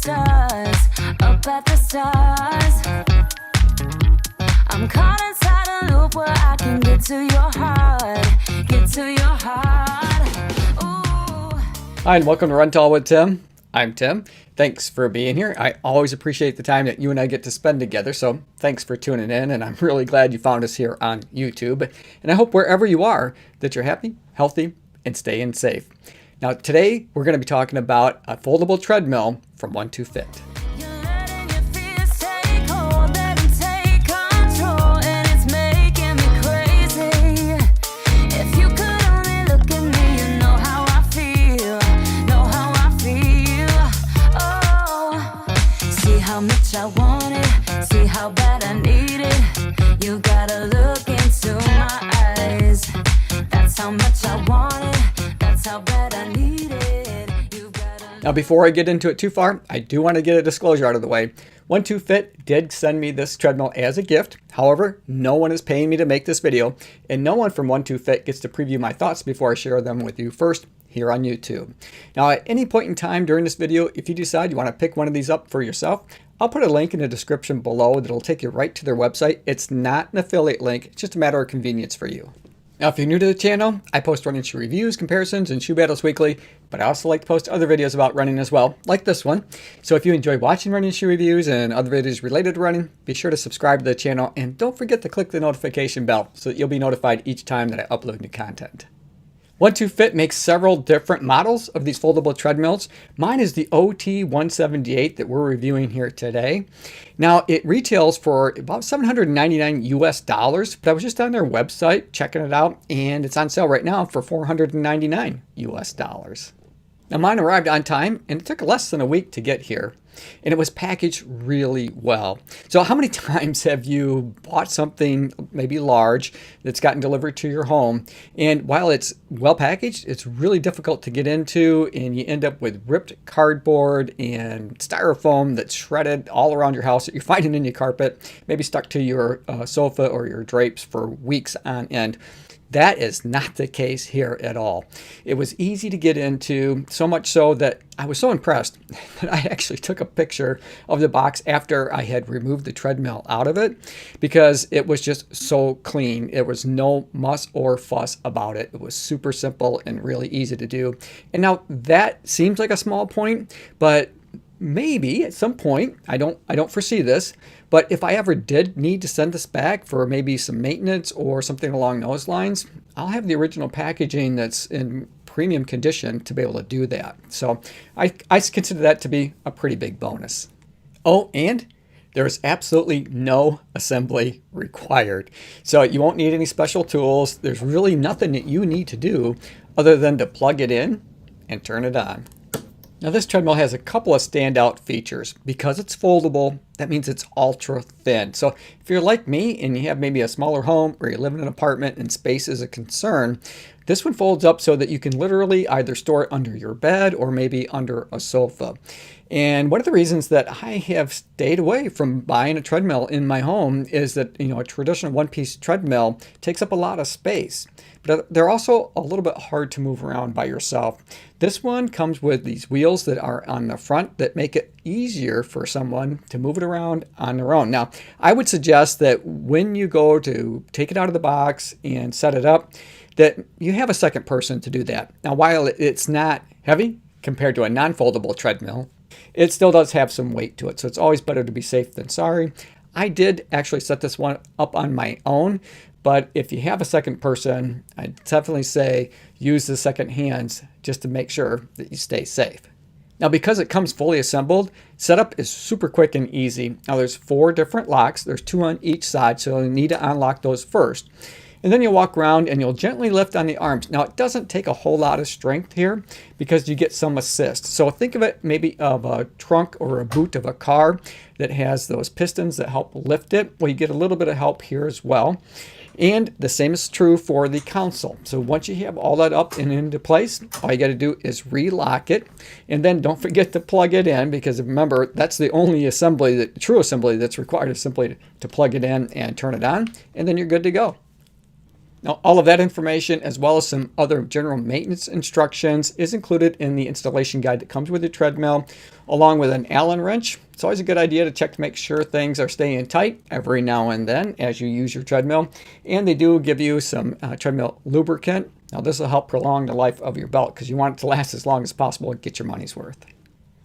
stars, up at the stars. I'm caught inside a loop where I can get to your heart, get to your heart. Ooh. Hi, and welcome to Run Tall with Tim. I'm Tim. Thanks for being here. I always appreciate the time that you and I get to spend together, so thanks for tuning in, and I'm really glad you found us here on YouTube. And I hope wherever you are that you're happy, healthy, and staying safe. Now today we're going to be talking about a foldable treadmill from OneTwoFit. You're letting your fears take hold, let them take control, and it's making me crazy. If you could only look at me, you know how I feel, know how I feel. Oh, see how much I want it, see how bad I need it. You gotta look into my eyes. That's how much I want it, that's how bad I need it. You gotta Now before I get into it too far, I do want to get a disclosure out of the way. OneTwoFit did send me this treadmill as a gift. However, no one is paying me to make this video, and no one from OneTwoFit gets to preview my thoughts before I share them with you first here on YouTube. Now at any point in time during this video, if you decide you want to pick one of these up for yourself, I'll put a link in the description below that'll take you right to their website. It's not an affiliate link, it's just a matter of convenience for you. Now, if you're new to the channel, I post running shoe reviews, comparisons, and shoe battles weekly, but I also like to post other videos about running as well, like this one. So if you enjoy watching running shoe reviews and other videos related to running, be sure to subscribe to the channel and don't forget to click the notification bell so that you'll be notified each time that I upload new content. OneTwoFit makes several different models of these foldable treadmills. Mine is the OT178 that we're reviewing here today. Now it retails for about $799 US, but I was just on their website checking it out and it's on sale right now for $499 US. Now mine arrived on time and it took less than a week to get here. And it was packaged really well. So how many times have you bought something maybe large that's gotten delivered to your home, and while it's well packaged, it's really difficult to get into, and you end up with ripped cardboard and styrofoam that's shredded all around your house that you're finding in your carpet, maybe stuck to your sofa or your drapes for weeks on end. That is not the case here at all. It was easy to get into, so much so that I was so impressed that I actually took a picture of the box after I had removed the treadmill out of it, because it was just so clean. There was no muss or fuss about it. It was super simple and really easy to do. And now that seems like a small point, but maybe at some point, I don't foresee this, but if I ever did need to send this back for maybe some maintenance or something along those lines, I'll have the original packaging that's in premium condition to be able to do that. So I consider that to be a pretty big bonus. Oh, and there's absolutely no assembly required. So you won't need any special tools. There's really nothing that you need to do other than to plug it in and turn it on. Now this treadmill has a couple of standout features. Because it's foldable, that means it's ultra thin. So if you're like me and you have maybe a smaller home or you live in an apartment and space is a concern, this one folds up so that you can literally either store it under your bed or maybe under a sofa. And one of the reasons that I have stayed away from buying a treadmill in my home is that, a traditional one-piece treadmill takes up a lot of space, but they're also a little bit hard to move around by yourself. This one comes with these wheels that are on the front that make it easier for someone to move it around on their own. Now, I would suggest that when you go to take it out of the box and set it up, that you have a second person to do that. Now, while it's not heavy compared to a non-foldable treadmill, it still does have some weight to it. So it's always better to be safe than sorry. I did actually set this one up on my own, but if you have a second person, I'd definitely say use the second hands just to make sure that you stay safe. Now, because it comes fully assembled, setup is super quick and easy. Now there's 4 different locks. There's 2 on each side, so you'll need to unlock those first. And then you'll walk around and you'll gently lift on the arms. Now it doesn't take a whole lot of strength here because you get some assist. So think of it maybe of a trunk or a boot of a car that has those pistons that help lift it. Well, you get a little bit of help here as well. And the same is true for the console. So once you have all that up and into place, all you got to do is relock it. And then don't forget to plug it in, because remember, that's the only assembly, true assembly that's required, is simply to plug it in and turn it on. And then you're good to go. Now, all of that information, as well as some other general maintenance instructions, is included in the installation guide that comes with the treadmill, along with an Allen wrench. It's always a good idea to check to make sure things are staying tight every now and then as you use your treadmill. And they do give you some treadmill lubricant. Now, this will help prolong the life of your belt because you want it to last as long as possible and get your money's worth.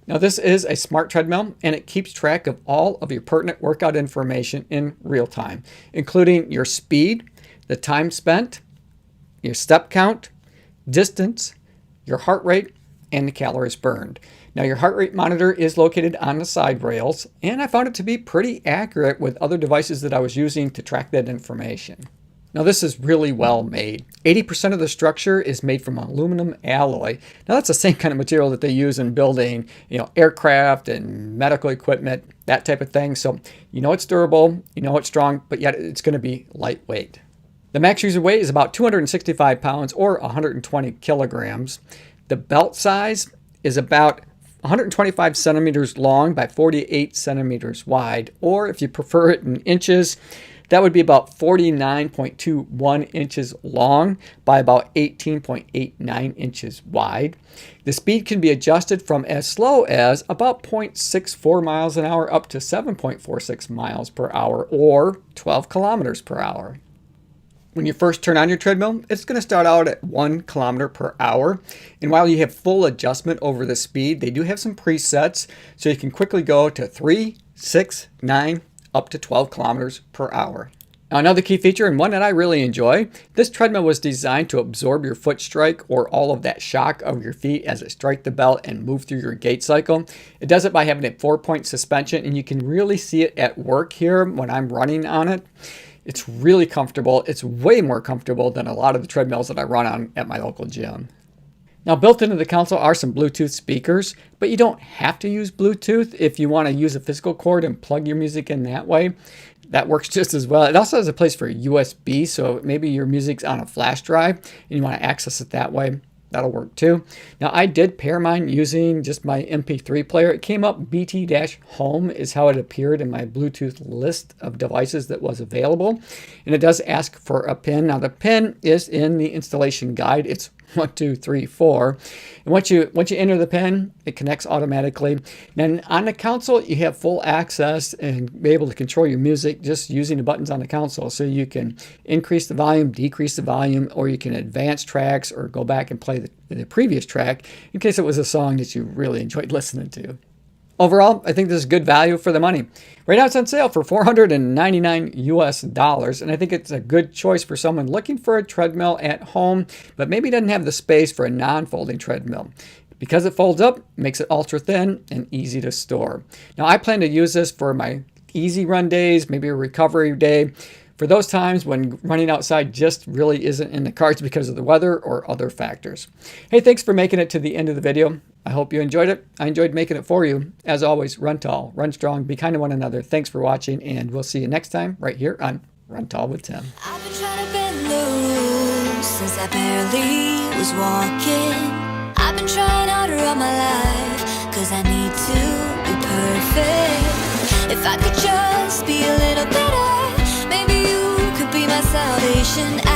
Now, this is a smart treadmill, and it keeps track of all of your pertinent workout information in real time, including your speed, the time spent, your step count, distance, your heart rate, and the calories burned. Now, your heart rate monitor is located on the side rails, and I found it to be pretty accurate with other devices that I was using to track that information. Now, this is really well made. 80% of the structure is made from aluminum alloy. Now, that's the same kind of material that they use in building, aircraft and medical equipment, that type of thing. So, it's durable, it's strong, but yet it's going to be lightweight. The max user weight is about 265 pounds or 120 kilograms. The belt size is about 125 centimeters long by 48 centimeters wide, or if you prefer it in inches, that would be about 49.21 inches long by about 18.89 inches wide. The speed can be adjusted from as slow as about 0.64 miles an hour up to 7.46 miles per hour or 12 kilometers per hour. When you first turn on your treadmill, it's going to start out at 1 kilometer per hour. And while you have full adjustment over the speed, they do have some presets, so you can quickly go to 3, 6, 9, up to 12 kilometers per hour. Now, another key feature, and one that I really enjoy, this treadmill was designed to absorb your foot strike or all of that shock of your feet as it strike the belt and move through your gait cycle. It does it by having a 4-point suspension, and you can really see it at work here when I'm running on it. It's really comfortable. It's way more comfortable than a lot of the treadmills that I run on at my local gym. Now, built into the console are some Bluetooth speakers, but you don't have to use Bluetooth if you want to use a physical cord and plug your music in that way. That works just as well. It also has a place for USB, so maybe your music's on a flash drive and you want to access it that way. That'll work too. Now, I did pair mine using just my MP3 player. It came up BT-home is how it appeared in my Bluetooth list of devices that was available. And it does ask for a pin. Now, the pin is in the installation guide. It's 1, 2, 3, 4. And once you enter the pin, it connects automatically. And on the console, you have full access and be able to control your music just using the buttons on the console. So you can increase the volume, decrease the volume, or you can advance tracks or go back and play the previous track in case it was a song that you really enjoyed listening to. Overall, I think this is good value for the money. Right now it's on sale for $499 US, and I think it's a good choice for someone looking for a treadmill at home, but maybe doesn't have the space for a non-folding treadmill. Because it folds up, it makes it ultra thin and easy to store. Now, I plan to use this for my easy run days, maybe a recovery day, for those times when running outside just really isn't in the cards because of the weather or other factors. Hey, thanks for making it to the end of the video. I hope you enjoyed it. I enjoyed making it for you. As always, run tall, run strong, be kind to one another. Thanks for watching, and we'll see you next time right here on Run Tall with Tim. I've been trying to bend loose since I barely was walking. I've been trying harder all my life, cause I need to be perfect. If I could just be a little better, maybe you could be my salvation.